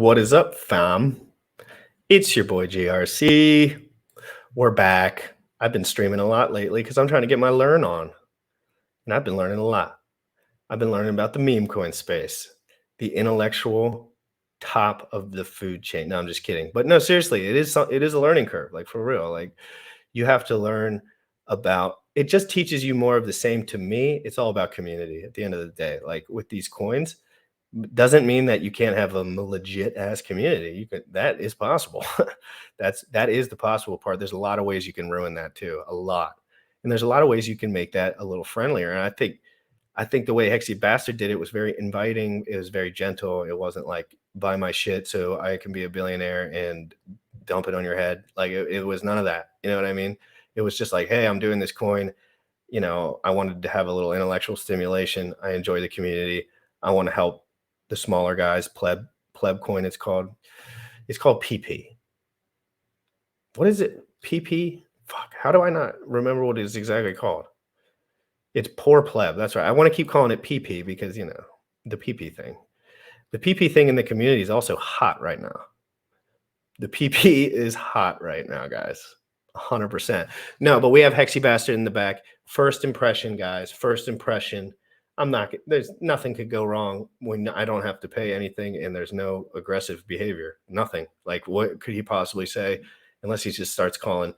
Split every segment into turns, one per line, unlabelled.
What is up, fam? It's your boy JRC. We're back. I've been streaming a lot lately because I'm trying to get my learn on. And I've been learning a lot. I've been learning about the meme coin space, the intellectual top of the food chain. No, I'm just kidding. But no, seriously, it is a learning curve, like for real. Like you have to learn about it, just teaches you more of the same. To me, it's all about community at the end of the day. Like with these coins, doesn't mean that you can't have a legit ass community. You can, that is possible. That is the possible part. There's a lot of ways you can ruin that too, a lot. And there's a lot of ways you can make that a little friendlier. And I think the way Hexy Bastard did it was very inviting. It was very gentle. It wasn't like buy my shit so I can be a billionaire and dump it on your head. Like it was none of that. You know what I mean? It was just like, hey, I'm doing this coin. You know, I wanted to have a little intellectual stimulation. I enjoy the community. I want to help the smaller guys. Pleb coin. It's called PP. What is it? PP? Fuck. How do I not remember what it is exactly called? It's poor pleb. That's right. I want to keep calling it PP because, you know, the PP thing. The PP thing in the community is also hot right now. The PP is hot right now, guys. 100%. No, but we have Hexy Bastard in the back. First impression, guys. First impression. There's nothing could go wrong when I don't have to pay anything and there's no aggressive behavior. Nothing. Like what could he possibly say unless he just starts calling,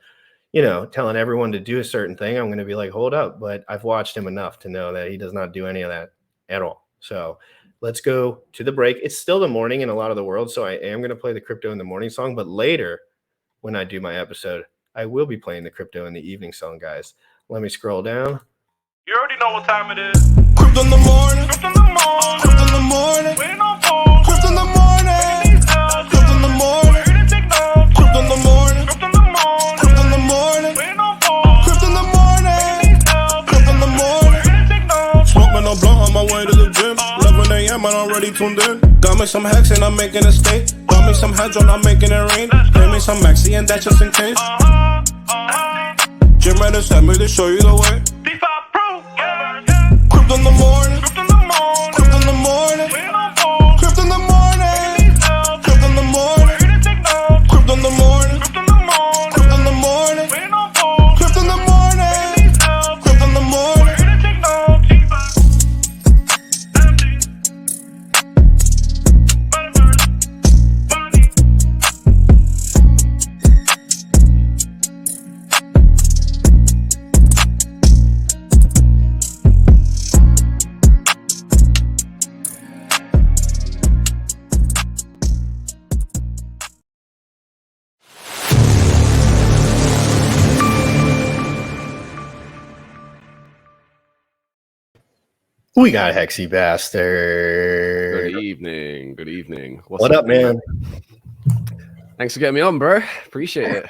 you know, telling everyone to do a certain thing? I'm going to be like, hold up. But I've watched him enough to know that he does not do any of that at all. So let's go to the break. It's still the morning in a lot of the world. So I am going to play the crypto in the morning song. But later, when I do my episode, I will be playing the crypto in the evening song, guys. Let me scroll down.
You already know what time it is. Crypto in the morning. Crypto in the morning. Crypto in the morning. Waiting on phone. Crypto in the morning. Crypto in the morning. Crypto in the morning. Crypto in the morning. Crypto in the morning. Waiting on phone. Crypto in the morning. Crypto in the morning. Smoking a blunt on my way to the gym. 11 a.m. and I'm already tuned in. Got me some hex and I'm making a state. Got me some heads on, I'm making it rain. Pay me some maxi and that's just in case. Jim ready sent me to show you the way. Crypto in the morning, crypto in the morning, crypto in the morning, crypto in the morning, crypto in the morning, crypto in the morning, crypto in the morning, crypto in the morning, crypto in the morning, crypto in the morning.
We got Hexy Bastard.
Good evening. Good evening.
What up, man?
Thanks for getting me on, bro. Appreciate it.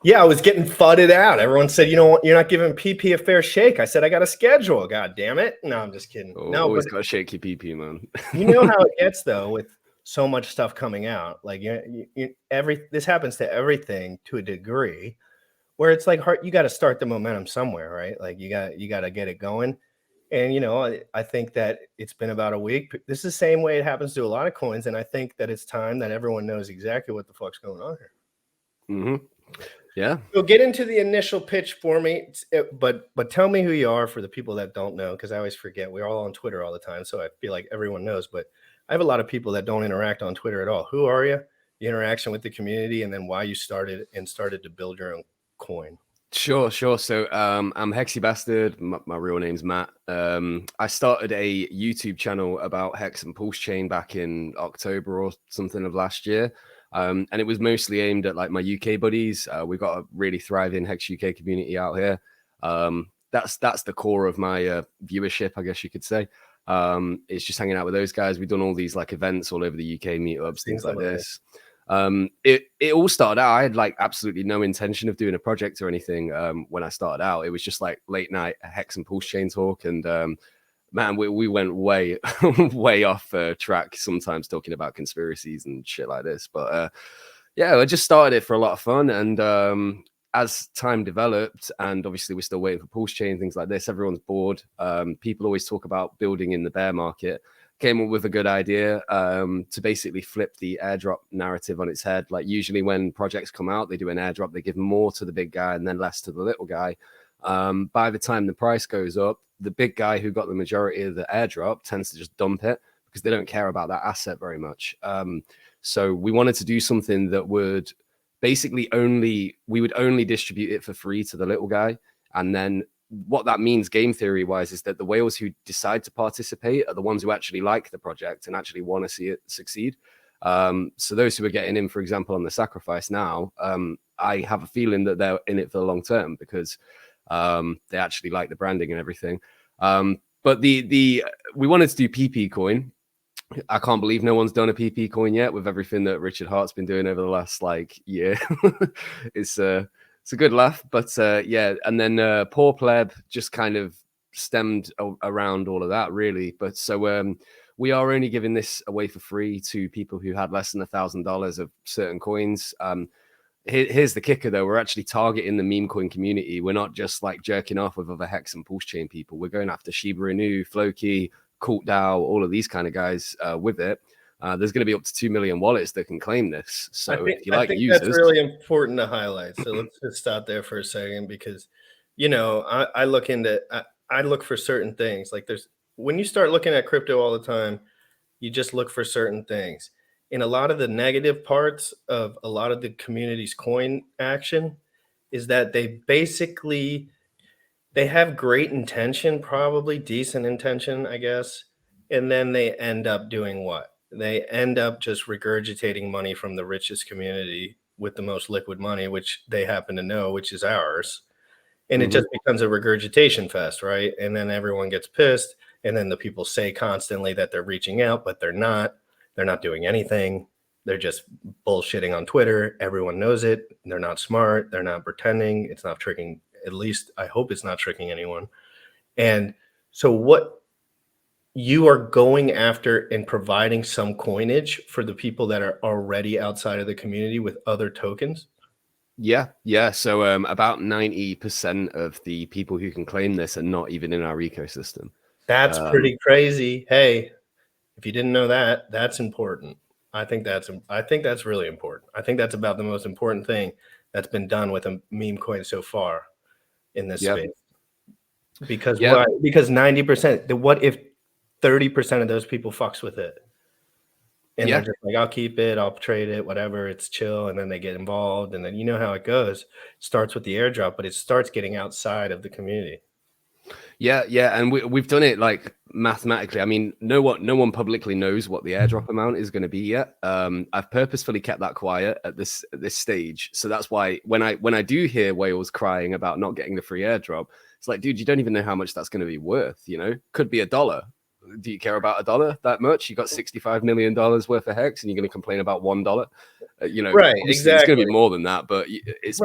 Yeah, I was getting fudded out. Everyone said, you know what, you're not giving PP a fair shake. I said, I got a schedule. God damn it. No, I'm just kidding. No,
always got to shake your PP, man.
You know how it gets, though, with so much stuff coming out. Like, this happens to everything to a degree where it's like, you got to start the momentum somewhere, right? Like, you got to get it going. And, you know, I think that it's been about a week. This is the same way it happens to a lot of coins. And I think that it's time that everyone knows exactly what the fuck's going on here.
Mm-hmm. Yeah.
So get into the initial pitch for me. But tell me who you are for the people that don't know, because I always forget. We're all on Twitter all the time. So I feel like everyone knows. But I have a lot of people that don't interact on Twitter at all. Who are you? The interaction with the community, and then why you started to build your own coin.
Sure. So I'm Hexy Bastard. My real name's Matt. I started a YouTube channel about Hex and Pulse Chain back in October or something of last year. And it was mostly aimed at like my UK buddies. We've got a really thriving Hex UK community out here. That's the core of my viewership, I guess you could say. It's just hanging out with those guys. We've done all these like events all over the UK, meetups, things like this. It all started out, I had like absolutely no intention of doing a project or anything. When I started out, it was just like late night Hex and Pulse Chain talk. And man, we went way off track sometimes talking about conspiracies and shit like this. But yeah, I just started it for a lot of fun. And as time developed, and obviously we're still waiting for Pulse Chain, things like this, everyone's bored. People always talk about building in the bear market. came up with a good idea to basically flip the airdrop narrative on its head. Like usually when projects come out, they do an airdrop, they give more to the big guy and then less to the little guy. By the time the price goes up, the big guy who got the majority of the airdrop tends to just dump it because they don't care about that asset very much. So we wanted to do something that would basically we would only distribute it for free to the little guy. And then what that means game theory wise is that the whales who decide to participate are the ones who actually like the project and actually want to see it succeed. So those who are getting in, for example, on the sacrifice now, I have a feeling that they're in it for the long term because they actually like the branding and everything. But we wanted to do PP coin. I can't believe no one's done a PP coin yet with everything that Richard Hart's been doing over the last year. It's a good laugh, but yeah. And then poor Pleb just kind of stemmed around all of that, really. But so we are only giving this away for free to people who had less than $1,000 of certain coins. Here's the kicker, though. We're actually targeting the meme coin community. We're not just jerking off with other Hex and Pulse Chain people. We're going after Shiba Inu, Floki, Cult DAO, all of these kind of guys with it. There's going to be up to 2 million wallets that can claim this. So if you like users,
that's really important to highlight. So let's just stop there for a second because, I look into, I look for certain things. Like when you start looking at crypto all the time, you just look for certain things. In a lot of the negative parts of a lot of the community's coin action is that they have great intention, probably decent intention, I guess. And then they end up doing what? They end up just regurgitating money from the richest community with the most liquid money, which they happen to know, which is ours. And it just becomes a regurgitation fest, right? And then everyone gets pissed. And then the people say constantly that they're reaching out, but they're not. They're not doing anything. They're just bullshitting on Twitter. Everyone knows it. They're not smart. They're not pretending. It's not tricking. At least I hope it's not tricking anyone. And so what you are going after and providing some coinage for the people that are already outside of the community with other tokens?
Yeah. So about 90% of the people who can claim this are not even in our ecosystem.
That's pretty crazy. Hey, if you didn't know that, that's important. I think that's really important. I think that's about the most important thing that's been done with a meme coin so far in this space. Because why? Because 90%, what if 30% of those people fucks with it? And they're just like, I'll keep it, I'll trade it, whatever, it's chill. And then they get involved. And then you know how it goes. It starts with the airdrop, but it starts getting outside of the community.
Yeah. And we've done it mathematically. I mean, no one publicly knows what the airdrop amount is going to be yet. I've purposefully kept that quiet at this stage. So that's why when I do hear whales crying about not getting the free airdrop, it's like, dude, you don't even know how much that's going to be worth. Could be $1. Do you care about $1 that much? You got $65 million worth of Hex, and you're going to complain about $1.
Right? Exactly.
It's going to be more than that, but it's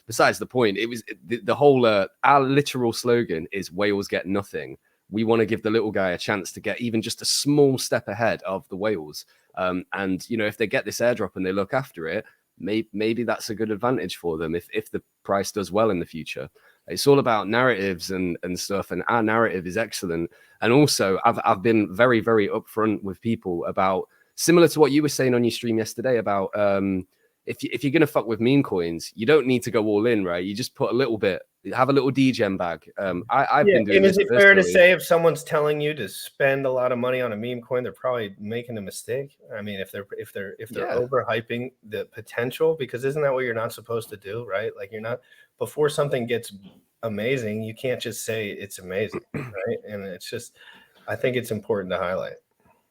besides the point. It was the whole our literal slogan is "Whales get nothing." We want to give the little guy a chance to get even just a small step ahead of the whales. And if they get this airdrop and they look after it, maybe that's a good advantage for them if the price does well in the future. It's all about narratives and stuff, and our narrative is excellent. And also, I've been very, very upfront with people about, similar to what you were saying on your stream yesterday about if you're going to fuck with meme coins, you don't need to go all in, right? You just put a little bit, have a little degen bag. I've been doing.
And is it fair to say if someone's telling you to spend a lot of money on a meme coin, they're probably making a mistake? I mean, if they're overhyping the potential, because isn't that what you're not supposed to do, right? Like you're not, before something gets amazing, you can't just say it's amazing, right? And it's just, I think it's important to highlight.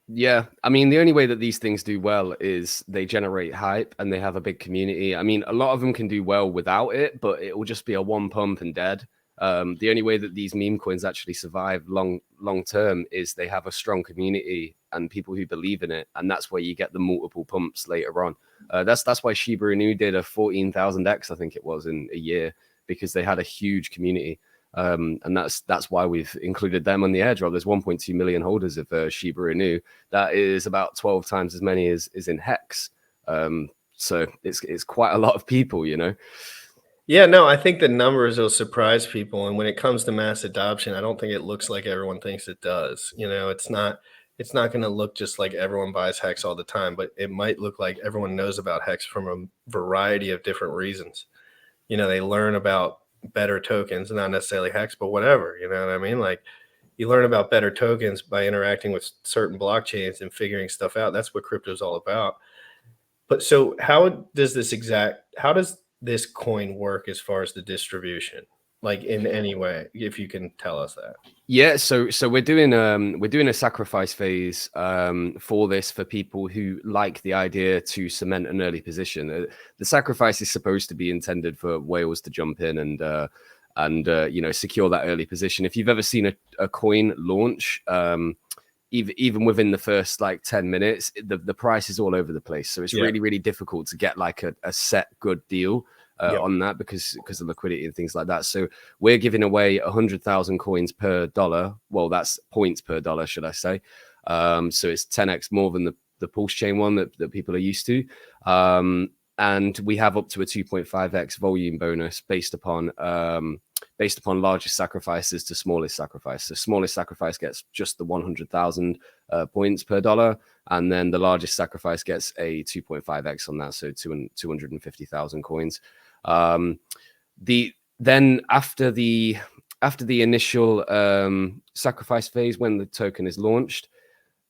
Yeah, I mean, the only way that these things do well is they generate hype and they have a big community. I mean, a lot of them can do well without it, but it will just be a one pump and dead. The only way that these meme coins actually survive long term is they have a strong community and people who believe in it, and that's where you get the multiple pumps later on. That's why Shiba Inu did a 14,000x, I think it was, in a year, because they had a huge community. And that's why we've included them on the airdrop. There's 1.2 million holders of Shiba Inu. That is about 12 times as many as in Hex. So it's quite a lot of people,
Yeah, no, I think the numbers will surprise people. And when it comes to mass adoption, I don't think it looks like everyone thinks it does. It's not, it's not going to look just like everyone buys Hex all the time, but it might look like everyone knows about Hex from a variety of different reasons. You know, they learn about better tokens, not necessarily Hex, but whatever. You know what I mean? Like, you learn about better tokens by interacting with certain blockchains and figuring stuff out. That's what crypto is all about. But so how does this coin work as far as the distribution? Like in any way, if you can tell us that.
Yeah, so we're doing a sacrifice phase for this, for people who like the idea to cement an early position. The sacrifice is supposed to be intended for whales to jump in and you know, secure that early position. If you've ever seen a coin launch, even within the first like 10 minutes, the price is all over the place. So it's really difficult to get like a set good deal on that because of liquidity and things like that. So we're giving away 100,000 coins per dollar. Well, that's points per dollar, should I say. So it's 10x more than the Pulse Chain one that people are used to. And we have up to a 2.5x volume bonus based upon largest sacrifices to smallest sacrifice. So smallest sacrifice gets just the 100,000 points per dollar, and then the largest sacrifice gets a 2.5x on that, so 250,000 coins. Then after the initial sacrifice phase, when the token is launched,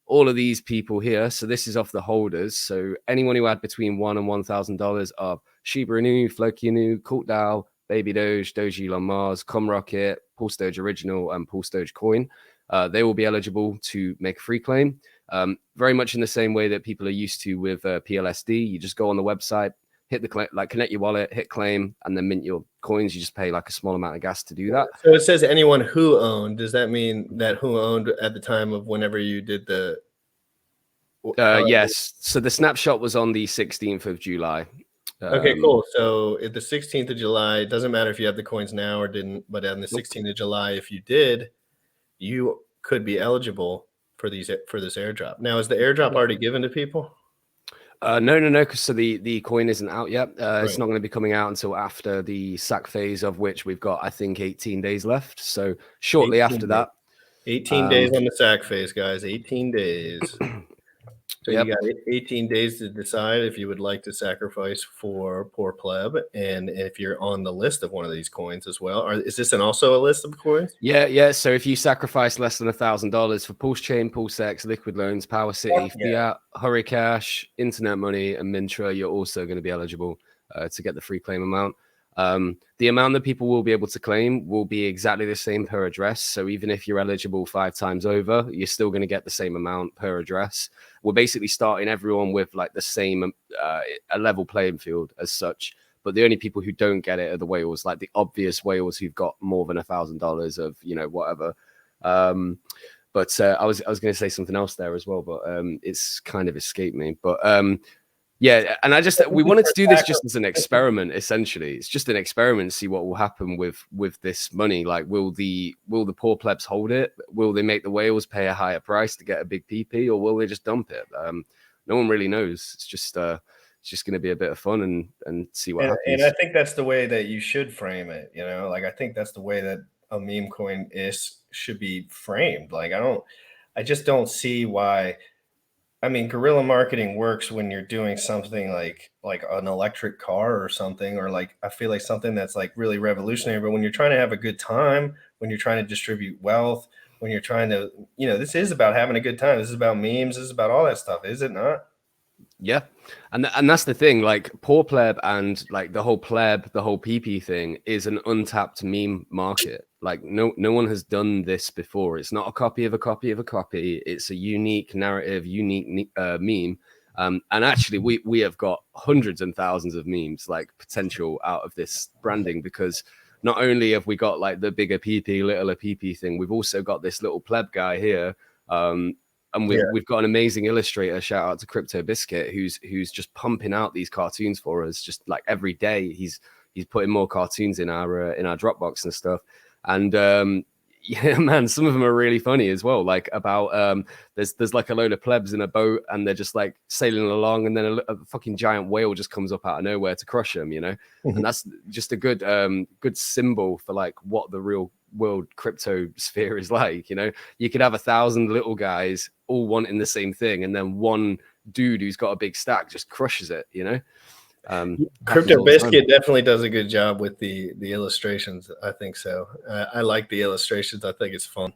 all of these people here, so this is off the holders, so anyone who had between $1,000 and $1,000 of Shiba Inu, Floki Inu, Cult DAO, Baby Doge, Doge Elon Mars, Rocket, Pulse Doge Original, and Pulse Doge Coin, they will be eligible to make a free claim. Very much in the same way that people are used to with PLSD. You just go on the website, hit the connect your wallet, hit claim, and then mint your coins. You just pay like a small amount of gas to do that.
So it says anyone who owned. Does that mean that who owned at the time of whenever you did the?
Yes. So the snapshot was on the 16th of July.
Okay, cool. So at the 16th of July, it doesn't matter if you have the coins now or didn't, but on the 16th of July, if you did, you could be eligible for this airdrop. Now, is the airdrop already given to people?
No. So the coin isn't out yet. It's not going to be coming out until after the sack phase, of which we've got, I think, 18 days left. So shortly after that.
18 days on the sack phase, guys. 18 days. So you got 18 days to decide if you would like to sacrifice for poor Pleb, and if you're on the list of one of these coins as well. Is this also a list of coins?
Yeah. So if you sacrifice less than $1,000 for Pulse Chain, Pulse X, Liquid Loans, Power City, Fiat, Hurry Cash, Internet Money, and Mintra, you're also going to be eligible to get the free claim amount. The amount that people will be able to claim will be exactly the same per address. So even if you're eligible 5 times over, you're still going to get the same amount per address. We're basically starting everyone with like the same a level playing field as such. But the only people who don't get it are the whales, like the obvious whales who've got more than $1,000 of, you know, whatever. But I was going to say something else there as well, but it's kind of escaped me. But yeah, and we wanted to do this just as an experiment. Essentially, it's just an experiment to see what will happen with this money. Like, will the poor plebs hold it? Will they make the whales pay a higher price to get a big PP, or will they just dump it? No one really knows. It's just going to be a bit of fun and see what happens.
And I think that's the way that you should frame it. You know, like I think that's the way that a meme coin should be framed. Like I just don't see why. I mean, guerrilla marketing works when you're doing something like an electric car or something, or like I feel like something that's like really revolutionary. But when you're trying to have a good time, when you're trying to distribute wealth, when you're trying to, you know, this is about having a good time. This is about memes. This is about all that stuff, is it not?
Yeah, and that's the thing. Like poor pleb and like the whole PP thing is an untapped meme market. Like no one has done this before. It's not a copy of a copy of a copy. It's a unique narrative, unique meme. And actually, we have got hundreds and thousands of memes like potential out of this branding, because not only have we got like the bigger PP, littler PP thing, we've also got this little pleb guy here. And we've got an amazing illustrator. Shout out to Crypto Biscuit, who's just pumping out these cartoons for us. Just like every day, he's putting more cartoons in our Dropbox and stuff. And yeah, man, some of them are really funny as well. Like about there's like a load of plebs in a boat, and they're just like sailing along, and then a fucking giant whale just comes up out of nowhere to crush them, you know. And that's just a good symbol for like what the real world crypto sphere is like. You know, you could have 1,000 little guys all wanting the same thing, and then one dude who's got a big stack just crushes it, you know.
Crypto Biscuit definitely does a good job with the illustrations. I think so. I like the illustrations. I think it's fun.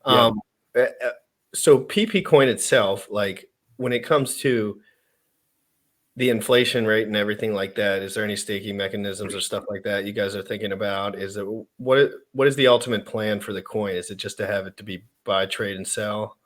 Yeah.
So PP coin itself, like when it comes to the inflation rate and everything like that, is there any staking mechanisms or stuff like that you guys are thinking about? Is it what is the ultimate plan for the coin? Is it just to have it to be buy, trade, and sell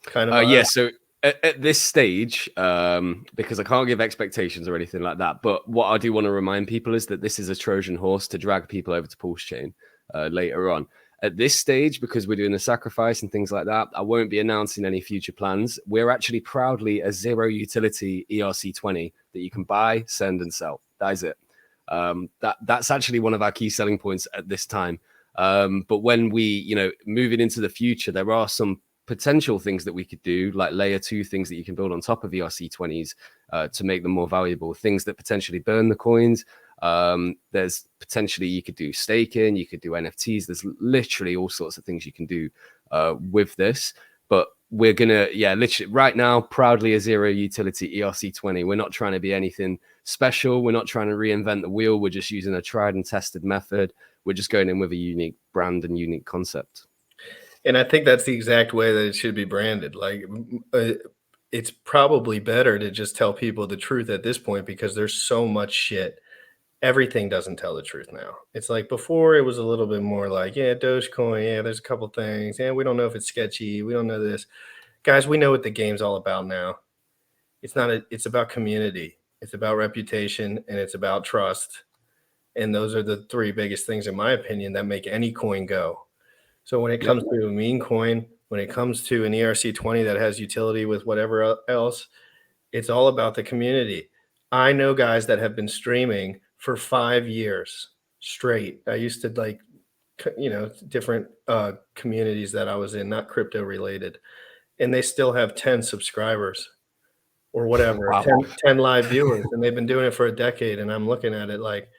kind of?
Yeah. So at this stage, because I can't give expectations or anything like that, but what I do want to remind people is that this is a Trojan horse to drag people over to Pulse Chain later on. At this stage, because we're doing the sacrifice and things like that, I won't be announcing any future plans. We're actually proudly a zero utility ERC20 that you can buy, send, and sell. That is it. That's actually one of our key selling points at this time. But when we, moving into the future, there are some potential things that we could do, like layer 2 things that you can build on top of ERC20s to make them more valuable, things that potentially burn the coins. There's potentially you could do staking, you could do NFTs. There's literally all sorts of things you can do with this. But we're gonna, literally right now, proudly a zero utility ERC20. We're not trying to be anything special. We're not trying to reinvent the wheel. We're just using a tried and tested method. We're just going in with a unique brand and unique concept.
And I think that's the exact way that it should be branded. Like, it's probably better to just tell people the truth at this point because there's so much shit. Everything doesn't tell the truth now. It's like before it was a little bit more like, yeah, Dogecoin, yeah, there's a couple things. Yeah, we don't know if it's sketchy. We don't know this. Guys, we know what the game's all about now. It's about community. It's about reputation and it's about trust. And those are the 3 biggest things, in my opinion, that make any coin go. So when it comes to a meme coin, when it comes to an ERC20 that has utility with whatever else, it's all about the community. I know guys that have been streaming for 5 years straight. I used to different communities that I was in, not crypto related, and they still have 10 subscribers or whatever,
Wow.
10 live viewers, and they've been doing it for a decade. And I'm looking at it like,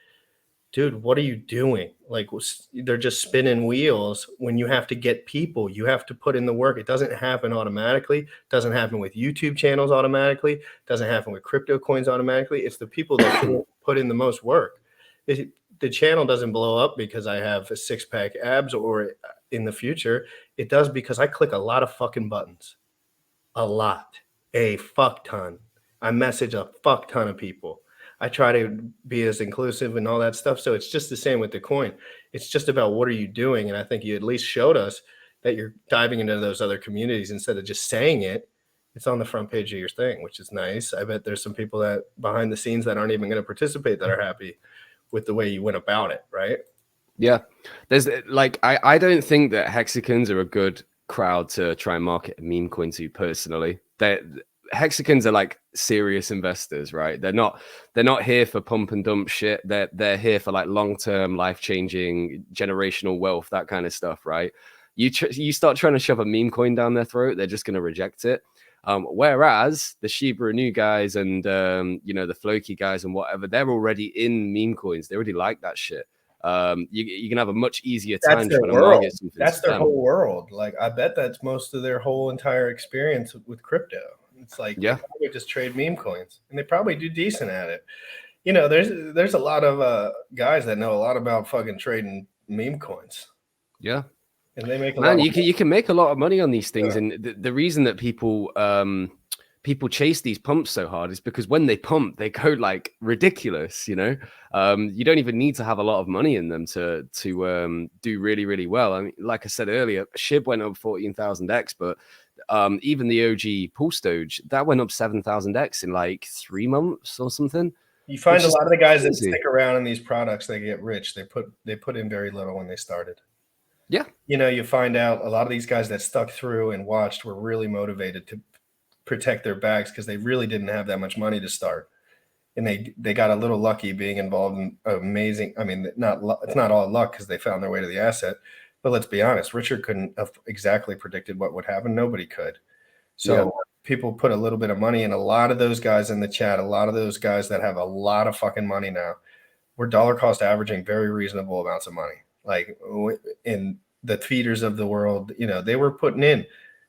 dude, what are you doing? Like, they're just spinning wheels when you have to get people. You have to put in the work. It doesn't happen automatically. It doesn't happen with YouTube channels automatically. It doesn't happen with crypto coins automatically. It's the people that put in the most work. The channel doesn't blow up because I have a 6-pack abs or in the future. It does because I click a lot of fucking buttons. A lot. A fuck ton. I message a fuck ton of people. I try to be as inclusive and all that stuff. So it's just the same with the coin. It's just about what are you doing? And I think you at least showed us that you're diving into those other communities instead of just saying it. It's on the front page of your thing, which is nice. I bet there's some people that behind the scenes that aren't even going to participate that are happy with the way you went about it, right?
Yeah. There's like, I don't think that hexagons are a good crowd to try and market a meme coin to personally. Hexagons are like serious investors, right? They're not here for pump and dump shit. They're here for like long-term, life-changing, generational wealth, that kind of stuff, right? You start trying to shove a meme coin down their throat, they're just going to reject it. Whereas the Shiba Inu guys and the Floki guys and whatever, they're already in meme coins. They already like that shit. You can have a much easier time trying to market something.
That's their whole world. Like, I bet that's most of their whole entire experience with crypto. It's like, they probably just trade meme coins, and they probably do decent at it. There's a lot of guys that know a lot about fucking trading meme coins.
Yeah,
and they make
you can make a lot of money on these things, and the reason that people chase these pumps so hard is because when they pump, they go like ridiculous. You don't even need to have a lot of money in them to do really, really well. I mean, like I said earlier, SHIB went up 14,000x, but even the OG Pulse Doge, that went up 7,000x in like 3 months or something.
You find a lot of the guys that stick around in these products, they get rich. They put in very little when they started.
Yeah.
You find out a lot of these guys that stuck through and watched were really motivated to protect their bags because they really didn't have that much money to start. And they got a little lucky being involved in amazing. I mean, it's not all luck because they found their way to the asset. But let's be honest, Richard couldn't have exactly predicted what would happen. Nobody could. So people put a little bit of money in. A lot of those guys in the chat, a lot of those guys that have a lot of fucking money now, we're dollar cost averaging very reasonable amounts of money. Like in the feeders of the world, they were putting in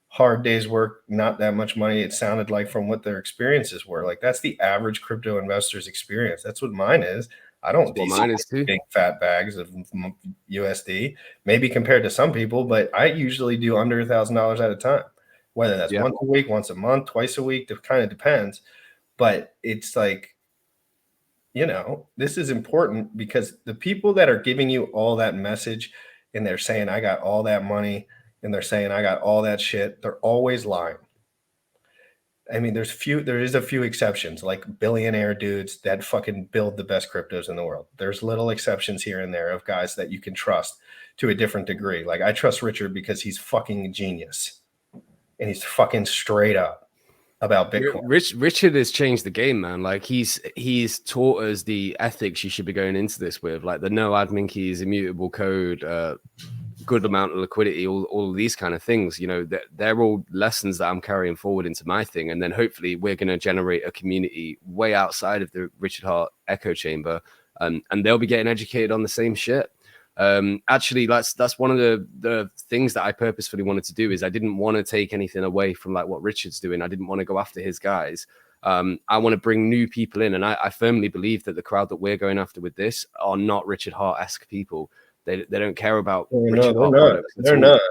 hard day's work, not that much money. It sounded like from what their experiences were. Like that's the average crypto investor's experience. That's what mine is. I don't
That's what mine is too.
big fat bags of USD, maybe compared to some people, but I usually do under $1,000 at a time, whether that's once a week, once a month, twice a week. It kind of depends. But it's like, this is important because the people that are giving you all that message and they're saying, I got all that money and they're saying, I got all that shit, they're always lying. I mean, there is a few exceptions, like billionaire dudes that fucking build the best cryptos in the world. There's little exceptions here and there of guys that you can trust to a different degree. Like I trust Richard because he's fucking genius and he's fucking straight up about Bitcoin.
Richard has changed the game, man. Like he's taught us the ethics you should be going into this with, like the no admin keys, immutable code, good amount of liquidity, all of these kind of things. They're all lessons that I'm carrying forward into my thing, and then hopefully we're going to generate a community way outside of the Richard Hart echo chamber, and they'll be getting educated on the same shit. Actually, that's one of the things that I purposefully wanted to do. Is I didn't want to take anything away from like what Richard's doing. I didn't want to go after his guys. I want to bring new people in, and I firmly believe that the crowd that we're going after with this are not Richard Hart-esque people. They don't care about Richard Hart products.
They're not.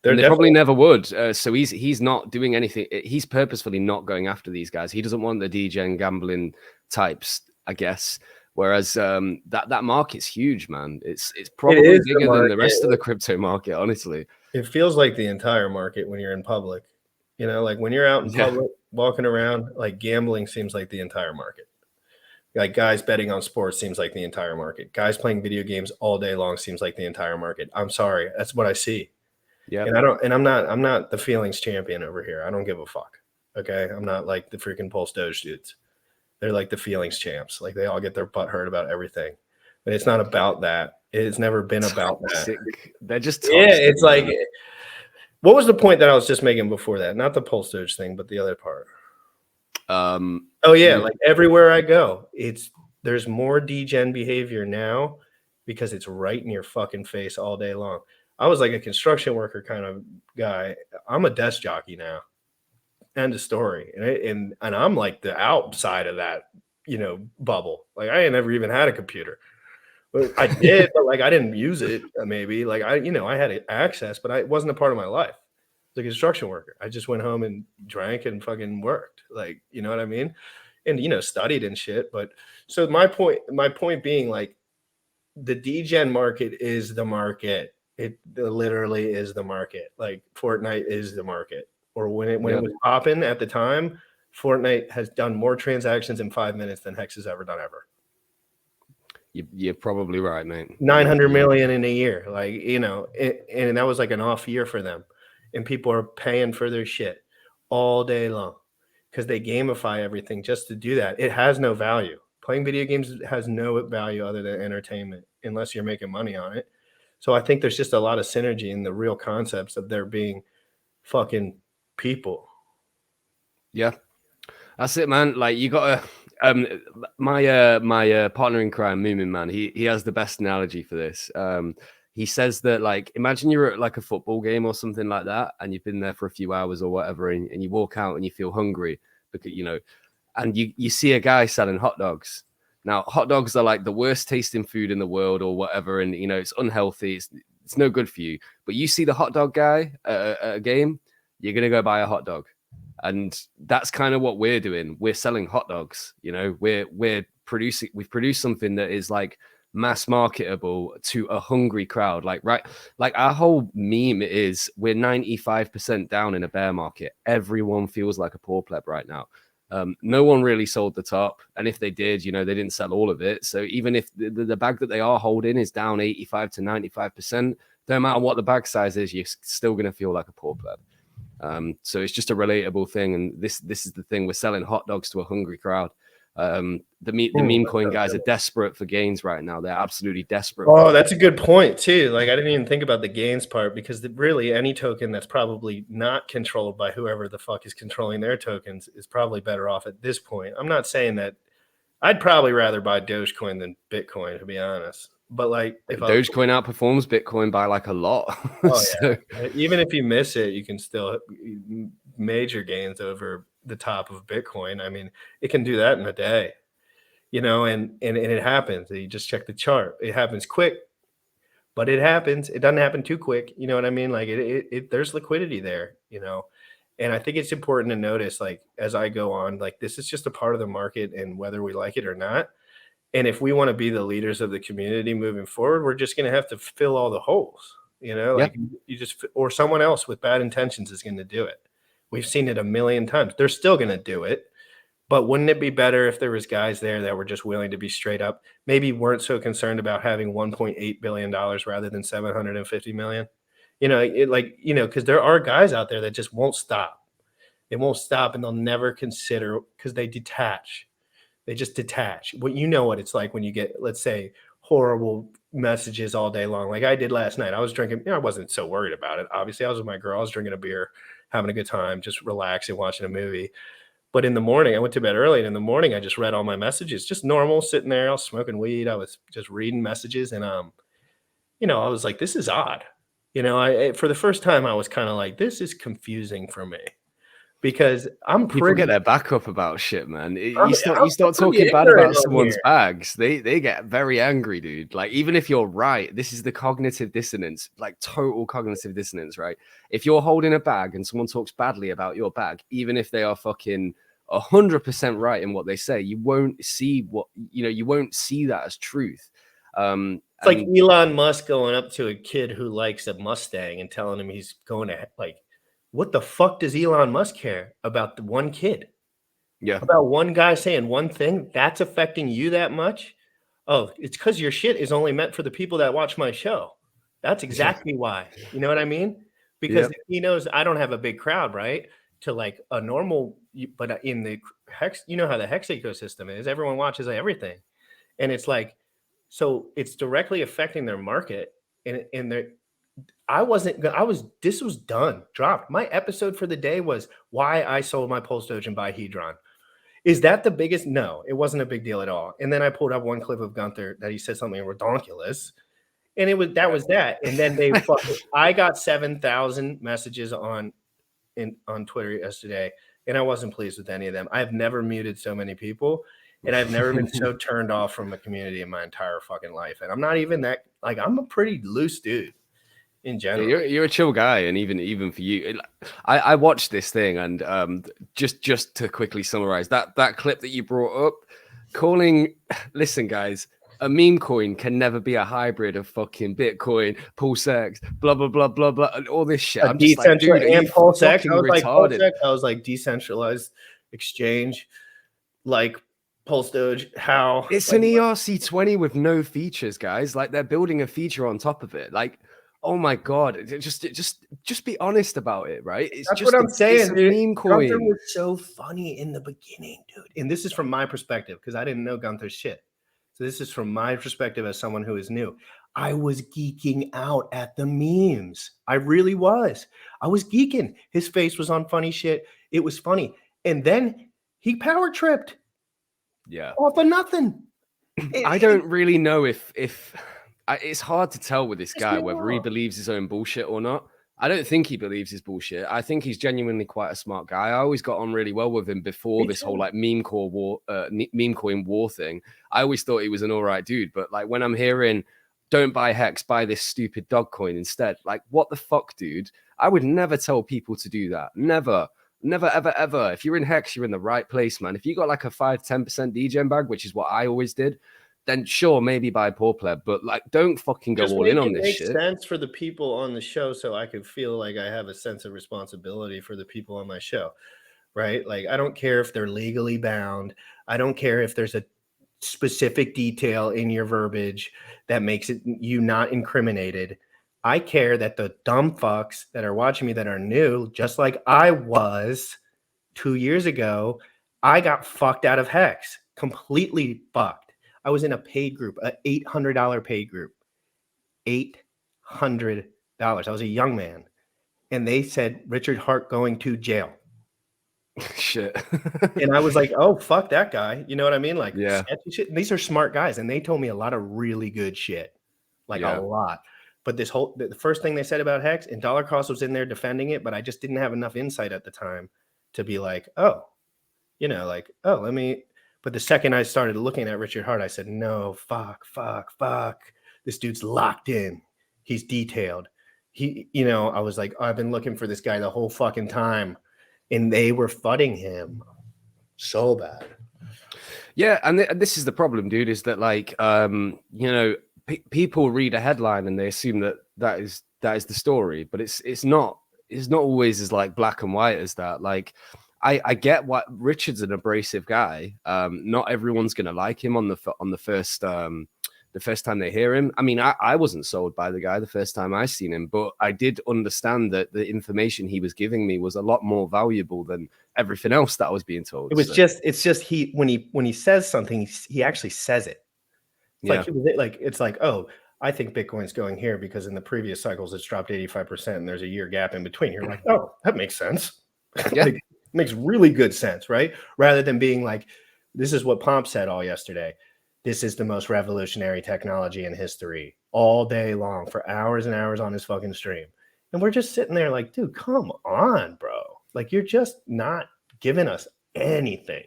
They probably never would. So he's not doing anything. He's purposefully not going after these guys. He doesn't want the DJ gambling types, I guess. Whereas that market's huge, man. It's probably bigger than the rest of the crypto market, honestly.
It feels like the entire market when you're in public. Like when you're out in public, walking around, like gambling seems like the entire market. Like guys betting on sports seems like the entire market. Guys playing video games all day long seems like the entire market. I'm sorry, that's what I see. Yeah, and I'm not the feelings champion over here. I don't give a fuck. Okay, I'm not like the freaking Pulse Doge dudes. They're like the feelings champs. Like they all get their butt hurt about everything. But it's not about that. It's never been about that.
They're just toxic.
Yeah, it's like, what was the point that I was just making before that? Not the Pulse Doge thing, but the other part. Like everywhere I go, there's more degen behavior now because it's right in your fucking face all day long. I was like a construction worker kind of guy. I'm a desk jockey now. End of story. And I'm like the outside of that, bubble. Like I ain't never even had a computer. But I did, but like I didn't use it maybe. Like I had access, but it wasn't a part of my life. As a construction worker, I just went home and drank and fucking worked. Like, you know what I mean? And studied and shit. But so my point being, like, the degen market is the market. It literally is the market. Like Fortnite is the market. Or when it was popping at the time, Fortnite has done more transactions in 5 minutes than Hex has ever done ever.
You're probably right, mate.
900 million in a year. Like, and that was like an off year for them. And people are paying for their shit all day long because they gamify everything just to do that. It has no value. Playing video games has no value other than entertainment unless you're making money on it. So I think there's just a lot of synergy in the real concepts of there being fucking people.
Yeah, that's it, man. Like you gotta my partner in crime, Moomin Man, he has the best analogy for this. He says that, like, imagine you're at like a football game or something like that, and you've been there for a few hours or whatever, and you walk out and you feel hungry because and you see a guy selling hot dogs. Now, hot dogs are like the worst tasting food in the world or whatever, and it's unhealthy. It's no good for you. But you see the hot dog guy at a game, you're gonna go buy a hot dog, and that's kind of what we're doing. We're selling hot dogs. We've produced something that is like mass marketable to a hungry crowd. Like our whole meme is we're 95% down in a bear market. Everyone feels like a poor pleb right now. No one really sold the top, and if they did, they didn't sell all of it. So even if the bag that they are holding is down 85 to 95%, no matter what the bag size is, you're still going to feel like a poor pleb. So it's just a relatable thing, and this is the thing. We're selling hot dogs to a hungry crowd. The meme coin guys are desperate for gains right now. They're absolutely desperate.
Oh, that's a good point too. Like I didn't even think about the gains part, because really any token that's probably not controlled by whoever the fuck is controlling their tokens is probably better off at this point. I'm not saying that. I'd probably rather buy Dogecoin than Bitcoin, to be honest. But like, if I was,
Dogecoin outperforms Bitcoin by like a lot.
oh
So
yeah, even if you miss it, you can still major gains over the top of Bitcoin. I mean, it can do that in a day, you know, and it happens. You just check the chart. It happens quick, but it happens. It doesn't happen too quick. You know what I mean? Like there's liquidity there, you know. And I think it's important to notice, like, as I go on, like, this is just a part of the market, and whether we like it or not. And if we want to be the leaders of the community moving forward, we're just going to have to fill all the holes, you know,
yeah,
like you just, or someone else with bad intentions is going to do it. We've seen it a million times. They're still going to do it. But wouldn't it be better if there was guys there that were just willing to be straight up, maybe weren't so concerned about having $1.8 billion rather than 750 million? You know, like, you know, because there are guys out there that just won't stop. They won't stop, and they'll never consider, because they detach. They just detach. What, you know what it's like when you get, let's say, horrible messages all day long, like I did last night. I was drinking, you know, I wasn't so worried about it. Obviously, I was with my girl. I was drinking a beer, having a good time, just relaxing, watching a movie. But in the morning, I went to bed early, and in the morning, I just read all my messages, just normal, sitting there. I was smoking weed. I was just reading messages, and you know, I was like, this is odd. You know, for the first time, I was kind of like, this is confusing for me, because I'm
people
pretty,
get their back up about shit, man.
I'm,
You start
I'm pretty
talking bad
ignorant
about
on
someone's
here.
bags, they get very angry, dude. Like, even if you're right, this is the cognitive dissonance, like total cognitive dissonance, right? If you're holding a bag and someone talks badly about your bag, even if they are fucking 100% right in what they say, you won't see what, you know, you won't see that as truth.
It's like
And
Elon Musk going up to a kid who likes a Mustang and telling him he's going to, like, what the fuck does Elon Musk care about the one kid?
yeah,
About one guy saying one thing that's affecting you that much? Oh, it's because your shit is only meant for the people that watch my show. That's
yeah,
exactly why. You know what I mean? Because
yeah,
if he knows I don't have a big crowd, right? To like a normal, but in the Hex, you know how the Hex ecosystem is. Everyone watches everything, and it's like, so it's directly affecting their market, and their. I wasn't. I was. This was done. Dropped. My episode for the day was why I sold my Pulse Doge and buy Hedron. Is that the biggest? No, it wasn't a big deal at all. And then I pulled up one clip of Gunther that he said something redonkulous, and it was that was that. And then they fucking, I got 7,000 messages on Twitter yesterday, and I wasn't pleased with any of them. I've never muted so many people, and I've never been so turned off from a community in my entire fucking life. And I'm not even that, like, I'm a pretty loose dude in
Yeah,
general.
you're a chill guy, and even for you, I watched this thing, and just to quickly summarize that clip that you brought up, calling, listen, guys, a meme coin can never be a hybrid of fucking Bitcoin, Pulse X, blah blah blah blah blah, and all this shit.
A
I'm just like, dude,
decentralized
are you
and Pulse X.
fucking
I was like Pulse
retarded?
X. I was like decentralized exchange, like Pulse Doge. How?
It's
Like,
an ERC20 with no features, guys. Like, they're building a feature on top of it. Like, oh my god, just be honest about it, right? It's
that's what
just
I'm
it's
saying,
a
dude.
meme
Gunther
coin.
was so funny in the beginning, dude. And this is from my perspective, because I didn't know Gunther's shit. So this is from my perspective as someone who is new. I was geeking out at the memes. I really was. I was geeking. His face was on funny shit. It was funny. And then he power tripped
Yeah.
off of nothing.
I don't really know if it's hard to tell with this
Pissed me
guy whether he
off.
believes his own bullshit or not. I don't think he believes his bullshit. I think he's genuinely quite a smart guy. I always got on really well with him before
Me
this whole
too.
like meme coin war thing. I always thought he was an all right dude, but like when I'm hearing don't buy Hex, buy this stupid dog coin instead, like what the fuck, dude? I would never tell people to do that. Never. Never, ever, ever. If you're in Hex, you're in the right place, man. If you got like a 5-10% DGen bag, which is what I always did, then sure, maybe buy poor pleb, but like don't fucking go
Just
all in
make
on
it
this
make
shit.
sense for the people on the show, so I could feel like I have a sense of responsibility for the people on my show, right? Like, I don't care if they're legally bound. I don't care if there's a specific detail in your verbiage that makes it you not incriminated. I care that the dumb fucks that are watching me that are new, just like I was 2 years ago, I got fucked out of Hex, completely fucked. I was in a paid group, an $800 paid group. $800. I was a young man. And they said, Richard Hart going to jail.
Shit.
And I was like, oh, fuck that guy. You know what I mean? Like,
Yeah.
sketchy shit. And these are smart guys. And they told me a lot of really good shit. like
Yeah.
a lot. But the first thing they said about Hex, and Dollar Cost was in there defending it, but I just didn't have enough insight at the time to be like, oh, like, oh, let me. But the second I started looking at Richard Hart, I said, no, fuck. This dude's locked in. He's detailed. I was like, I've been looking for this guy the whole fucking time. And they were fudding him so bad.
Yeah, and this is the problem, dude, is that like people read a headline and they assume that is the story, but it's not always as like black and white as that. Like I get what Richard's an abrasive guy. Not everyone's gonna like him on the first time they hear him. I mean, I wasn't sold by the guy the first time I seen him, but I did understand that the information he was giving me was a lot more valuable than everything else that I was being told.
It's just he when he says something, he actually says it. It's like, oh, I think Bitcoin's going here because in the previous cycles it's dropped 85% and there's a year gap in between. You're like, oh, that makes sense.
Yeah.
Like, makes really good sense, right? Rather than being like, this is what Pomp said all yesterday. This is the most revolutionary technology in history, all day long for hours and hours on his fucking stream. And we're just sitting there like, dude, come on, bro. Like, you're just not giving us anything.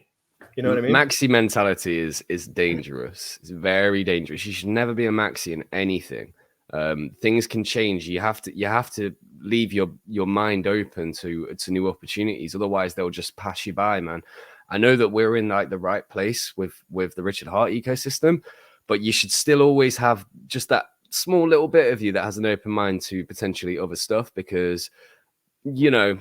You know what I mean?
Maxi mentality is dangerous. It's very dangerous. You should never be a maxi in anything. Things can change. You have to leave your mind open to new opportunities. Otherwise, they'll just pass you by, man. I know that we're in like the right place with the Richard Hart ecosystem, but you should still always have just that small little bit of you that has an open mind to potentially other stuff, because no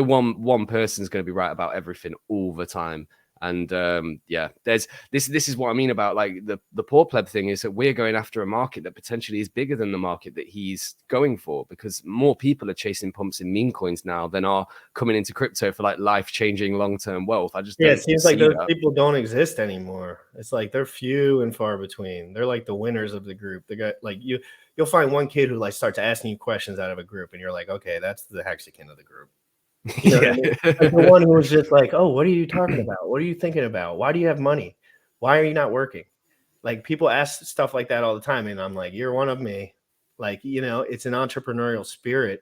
one person is going to be right about everything all the time. And there's this is what I mean about like the poor pleb thing, is that we're going after a market that potentially is bigger than the market that he's going for, because more people are chasing pumps in meme coins now than are coming into crypto for like life-changing long-term wealth. I just
it seems like those people don't exist anymore. It's like they're few and far between. They're like the winners of the group. They got like you'll find one kid who like starts asking you questions out of a group, and you're like, okay, that's the Hexakin of the group. You know what I mean? Like the one who was just like, oh, what are you talking about? What are you thinking about? Why do you have money? Why are you not working? Like, people ask stuff like that all the time, and I'm like, you're one of me. Like, it's an entrepreneurial spirit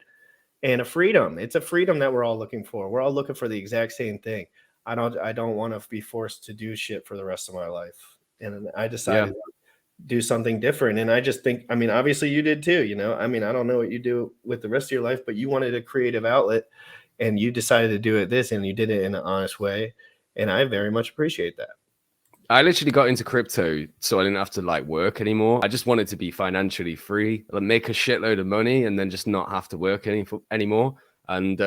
and a freedom. It's a freedom that we're all looking for. We're all looking for the exact same thing. I don't want to be forced to do shit for the rest of my life. And I decided to do something different. And I just think, I mean, obviously you did too, I mean, I don't know what you do with the rest of your life, but you wanted a creative outlet. And you decided to do it and you did it in an honest way. And I very much appreciate that.
I literally got into crypto so I didn't have to like work anymore. I just wanted to be financially free, like make a shitload of money and then just not have to work anymore. And,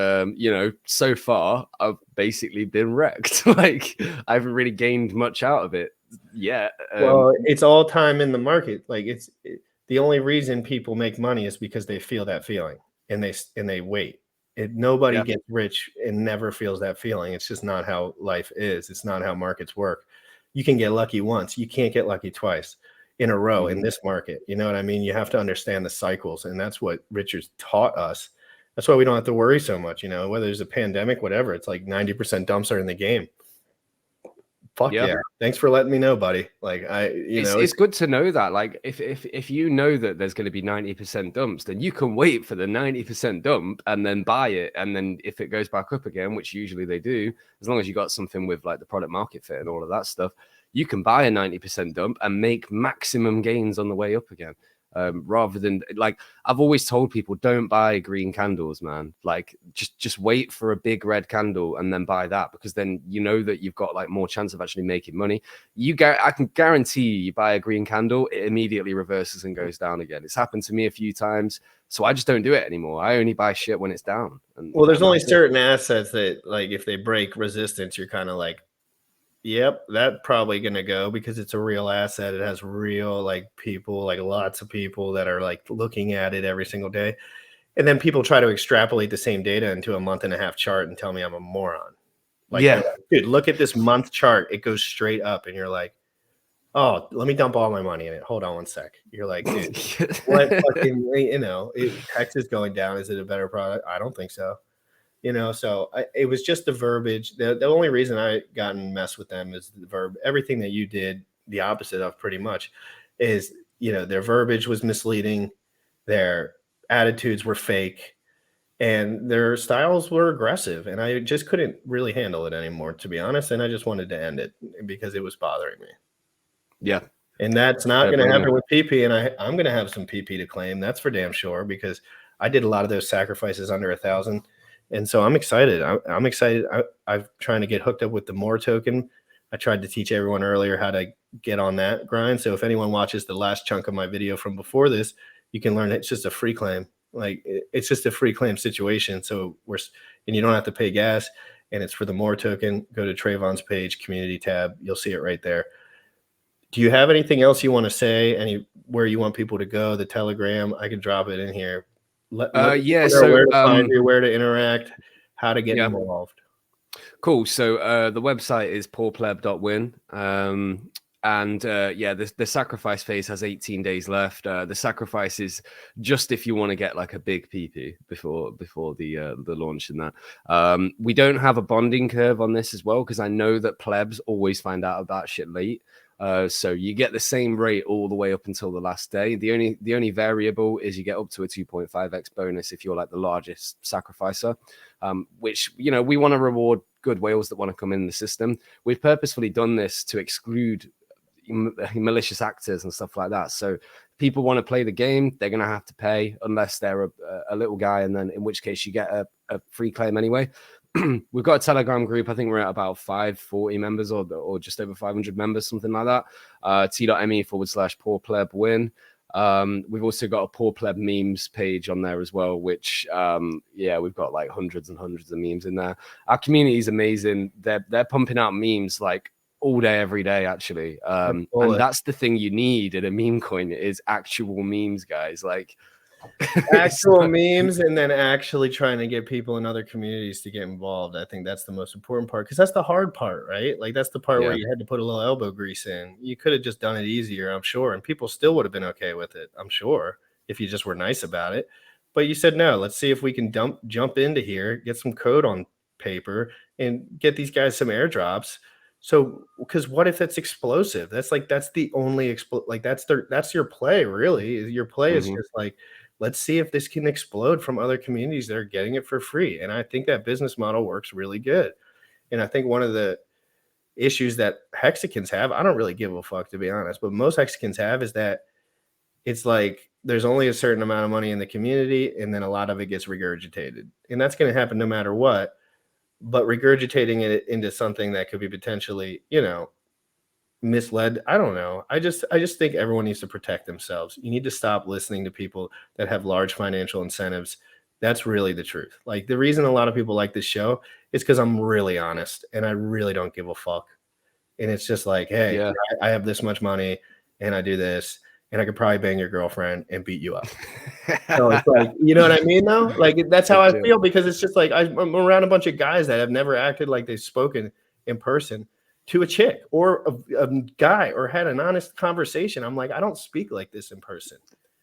so far I've basically been wrecked. Like, I haven't really gained much out of it yet.
Well, it's all time in the market. Like, the only reason people make money is because they feel that feeling and they wait. Nobody gets rich and never feels that feeling. It's just not how life is. It's not how markets work. You can get lucky once. You can't get lucky twice in a row in this market. You know what I mean? You have to understand the cycles. And that's what Richard's taught us. That's why we don't have to worry so much, whether there's a pandemic, whatever. It's like 90% dumps are in the game. Fuck yeah. Thanks for letting me know, buddy. Like,
it's good to know that. Like, if you know that there's going to be 90% dumps, then you can wait for the 90% dump and then buy it. And then if it goes back up again, which usually they do, as long as you got something with like the product market fit and all of that stuff, you can buy a 90% dump and make maximum gains on the way up again. Rather than, like, I've always told people, don't buy green candles, man. Like, just wait for a big red candle and then buy that, because then you know that you've got like more chance of actually making money. I can guarantee you buy a green candle, it immediately reverses and goes down again. It's happened to me a few times, so I just don't do it anymore. I only buy shit when it's down.
Well, there's only certain assets that, like, if they break resistance, you're kind of like, yep, that's probably going to go, because it's a real asset. It has real, like, people, like lots of people that are like looking at it every single day. And then people try to extrapolate the same data into a month-and-a-half chart and tell me I'm a moron. Like, dude, look at this month chart. It goes straight up. And you're like, oh, let me dump all my money in it. Hold on one sec. You're like, dude, what fucking, Hex is going down. Is it a better product? I don't think so. So it was just the verbiage. The only reason I gotten messed with them is the verb. Everything that you did the opposite of, pretty much, is, their verbiage was misleading, their attitudes were fake, and their styles were aggressive, and I just couldn't really handle it anymore, to be honest, and I just wanted to end it because it was bothering me.
Yeah.
And that's not
Fair
going to
play,
happen
man.
with PP, and I'm going to have some PP to claim. That's for damn sure, because I did a lot of those sacrifices under 1,000, and so I'm excited. I'm excited. I'm trying to get hooked up with the More token. I tried to teach everyone earlier how to get on that grind. So if anyone watches the last chunk of my video from before this, you can learn it's just a free claim. Like it's just a free claim situation. So and you don't have to pay gas, and it's for the More token. Go to Trayvon's page, community tab. You'll see it right there. Do you have anything else you want to say? Anywhere you want people to go? The Telegram, I can drop it in here. Let
Yeah,
people know
so
where to find you, where to interact, how to get
yeah.
involved.
Cool. So the website is poorpleb.win. And yeah, the sacrifice phase has 18 days left. The sacrifice is just if you want to get like a big PP before the launch and that. We don't have a bonding curve on this as well, because I know that plebs always find out about shit late. So you get the same rate all the way up until the last day. The only variable is you get up to a 2.5x bonus if you're like the largest sacrificer, which, we want to reward good whales that want to come in the system. We've purposefully done this to exclude malicious actors and stuff like that. So people want to play the game, they're going to have to pay unless they're a little guy, and then in which case you get a free claim anyway. We've got a Telegram group. I think we're at about 540 members or just over 500 members, something like that. t.me/poorplebwin. We've also got a Poor Pleb memes page on there as well, which we've got like hundreds and hundreds of memes in there. Our community is amazing. They're pumping out memes like all day, every day, actually. And that's the thing you need at a meme coin is actual memes, guys. Like
actual memes, and then actually trying to get people in other communities to get involved. I think that's the most important part, because that's the hard part, right? Like that's the part where you had to put a little elbow grease in. You could have just done it easier, I'm sure, and people still would have been okay with it, I'm sure, if you just were nice about it. But you said no. Let's see if we can jump into here, get some code on paper, and get these guys some airdrops. So, because what if it's explosive? That's the only that's your play, really. Your play is just like, let's see if this can explode from other communities that are getting it for free. And I think that business model works really good. And I think one of the issues that Hexicans have, I don't really give a fuck, to be honest, but most Hexicans have, is that it's like there's only a certain amount of money in the community, and then a lot of it gets regurgitated. And that's going to happen no matter what. But regurgitating it into something that could be potentially, misled, I don't know. I just think everyone needs to protect themselves. You need to stop listening to people that have large financial incentives. That's really the truth. Like, the reason a lot of people like this show is because I'm really honest and I really don't give a fuck. And it's just like, hey, I have this much money and I do this, and I could probably bang your girlfriend and beat you up. So it's like, you know what I mean, though? Like, that's how I feel, because it's just like I'm around a bunch of guys that have never acted like they've spoken in person to a chick or a guy or had an honest conversation. I'm like, I don't speak like this in person.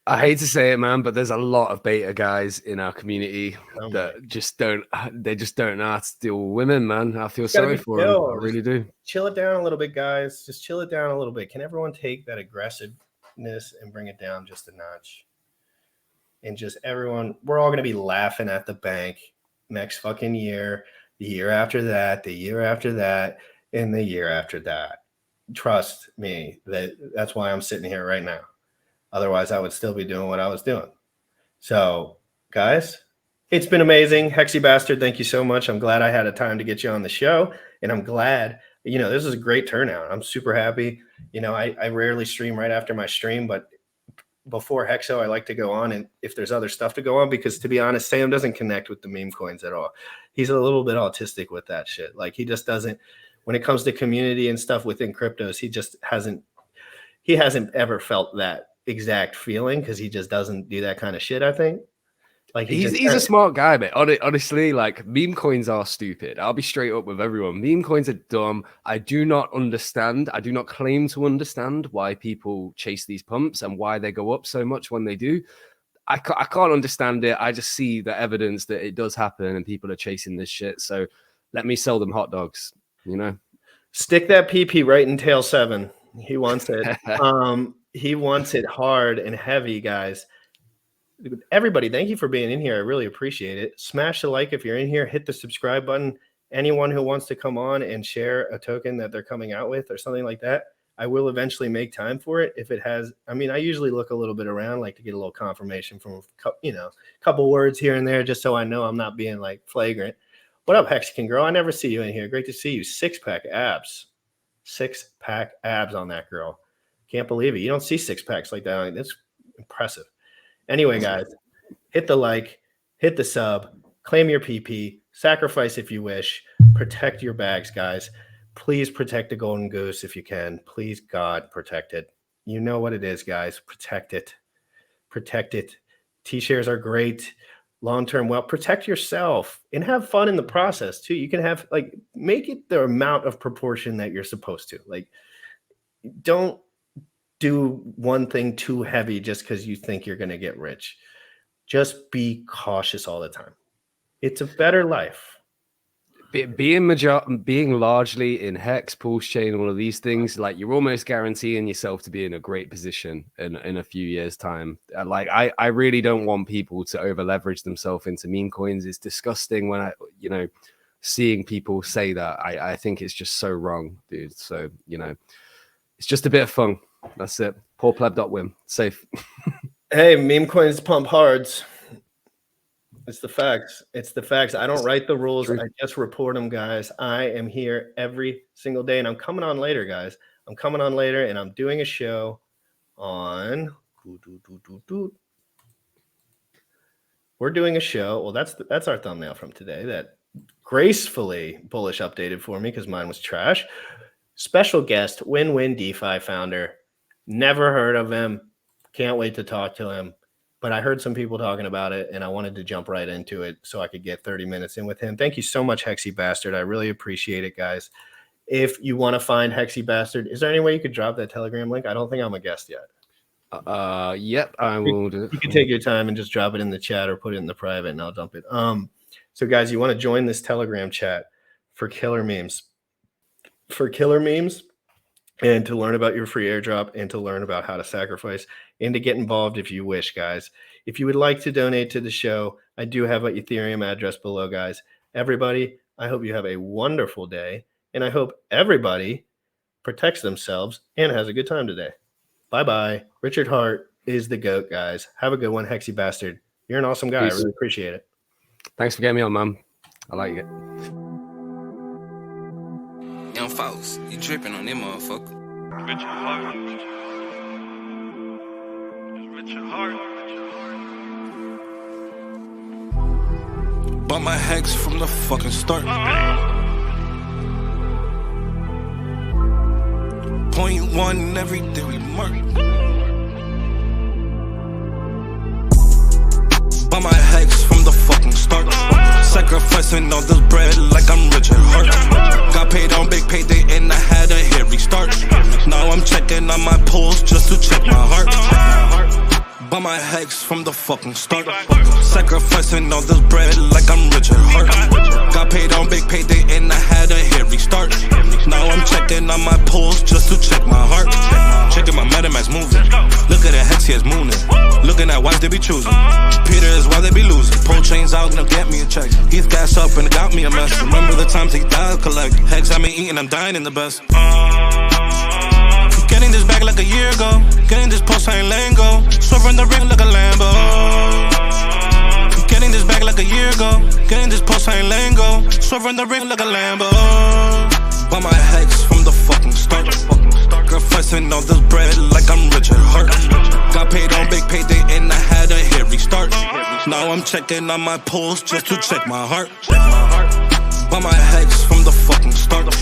I hate to say it, man, but there's a lot of beta guys in our community that just don't know how to deal with women, man. I feel sorry for them. I really do.
Chill it down a little bit, guys. Just chill it down a little bit. Can everyone take that aggressiveness and bring it down just a notch? And just everyone, we're all going to be laughing at the bank next fucking year, the year after that, the year after that, and the year after that. Trust me, that's why I'm sitting here right now. Otherwise, I would still be doing what I was doing. So, guys, it's been amazing. Hexy Bastard, thank you so much. I'm glad I had a time to get you on the show, and I'm glad, this is a great turnout. I'm super happy. I rarely stream right after my stream, but before Hexo, I like to go on, and if there's other stuff to go on, because to be honest, Sam doesn't connect with the meme coins at all. He's a little bit autistic with that shit. Like, he just doesn't, when it comes to community and stuff within cryptos, he hasn't ever felt that exact feeling, because he just doesn't do that kind of shit, I think. Like,
he's a smart guy, but honestly, like, meme coins are stupid. I'll be straight up with everyone. Meme coins are dumb. I do not claim to understand why people chase these pumps and why they go up so much when they do. I can't understand it. I just see the evidence that it does happen and people are chasing this shit. So let me sell them hot dogs,
Stick that PP right in tail 7. He wants it. He wants it hard and heavy, guys. Everybody, thank you for being in here. I really appreciate it. Smash the like if you're in here. Hit the subscribe button. Anyone who wants to come on and share a token that they're coming out with or something like that, I will eventually make time for it. If it has, I mean, I usually look a little bit around, like to get a little confirmation from, a couple words here and there, just so I know I'm not being like flagrant. What up, Hexagon girl? I never see you in here. Great to see you. 6-pack abs. 6-pack abs on that girl. Can't believe it. You don't see 6-packs like that. That's impressive. Anyway, guys, hit the like, hit the sub, claim your PP, sacrifice if you wish, protect your bags, guys. Please protect the golden goose if you can. Please, God, protect it. You know what it is, guys. Protect it. Protect it. T-shares are great. Long-term wealth. Protect yourself and have fun in the process, too. You can have, make it the amount of proportion that you're supposed to. Don't do one thing too heavy just because you think you're going to get rich. Just be cautious all the time. It's a better life.
Being largely in Hex, Pulse Chain, all of these things, you're almost guaranteeing yourself to be in a great position in a few years' time. I really don't want people to over leverage themselves into meme coins. It's disgusting when seeing people say that. I think it's just so wrong, dude. So, it's just a bit of fun. That's it. Poor pleb.win. Safe.
Hey, meme coins pump hards. It's the facts. It's the facts. I don't write the rules.
True.
I just report them, guys. I am here every single day, and I'm coming on later, guys. I'm coming on later, and I'm doing a show on. We're doing a show. Well, that's our thumbnail from today. That gracefully bullish updated for me because mine was trash. Special guest, Win-Win DeFi founder. Never heard of him. Can't wait to talk to him. But I heard some people talking about it, and I wanted to jump right into it so I could get 30 minutes in with him. Thank you so much, Hexy Bastard. I really appreciate it, guys. If you want to find Hexy Bastard, is there any way you could drop that Telegram link? I don't think I'm a guest yet.
Yep, I will do it.
You can take your time and just drop it in the chat or put it in the private, and I'll dump it. So, guys, you want to join this Telegram chat for killer memes. And to learn about your free airdrop and to learn about how to sacrifice and to get involved if you wish, guys. If you would like to donate to the show, I do have an Ethereum address below, guys. Everybody, I hope you have a wonderful day, and I hope everybody protects themselves and has a good time today. Bye-bye. Richard Hart is the GOAT, guys. Have a good one, Hexy Bastard. You're an awesome guy.
Peace.
I really appreciate it.
Thanks for getting me on, man. I like it.
Young folks, you dripping on them motherfucker.
Richard Hart. Richard Hart. Bought my Hex from the fucking start. Point one every day we mark. Bought my Hex from the fucking start. Sacrificing all this bread like I'm Richard Hart. Got paid on big payday and I had a hairy start. Now I'm checking on my pulse just to check my heart. Bought my Hex from the fucking start. Sacrificing all this bread like I'm Richard Hart. Got paid on big payday and I had a hairy start. Now I'm checking on my pulse just to check my heart. Checking my MetaMask moving. Look at the Hex, he is mooning. Looking at wives they be choosing. Peter is why they be losing. Pull chains out, now get me a check. He's gas up and it got me a mess. Remember the times he died collect. Hex, I been eating, I'm dying in the best. Getting this back like a year ago. Getting this post, I ain't letting go. Swerving the ring like a Lambo. Getting this back like a year ago. Getting this post, I ain't letting go. Swerving the ring like a Lambo. Bought my Hex from the fucking start. Sacrificing all this bread like I'm Richard Hart. Got paid on big payday and I had a hairy start. Now I'm checking on my pulse just to check my heart. Bought my Hex from the fucking start.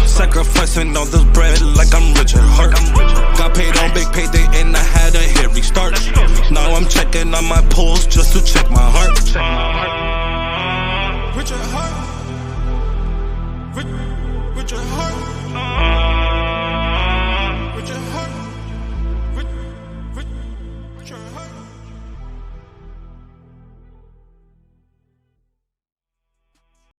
Sacrificing all this bread like I'm Richard Hart. Got paid on big payday and I had a hairy start. Now I'm checking on my pulse just to check my heart. Richard Hart. Richard Hart.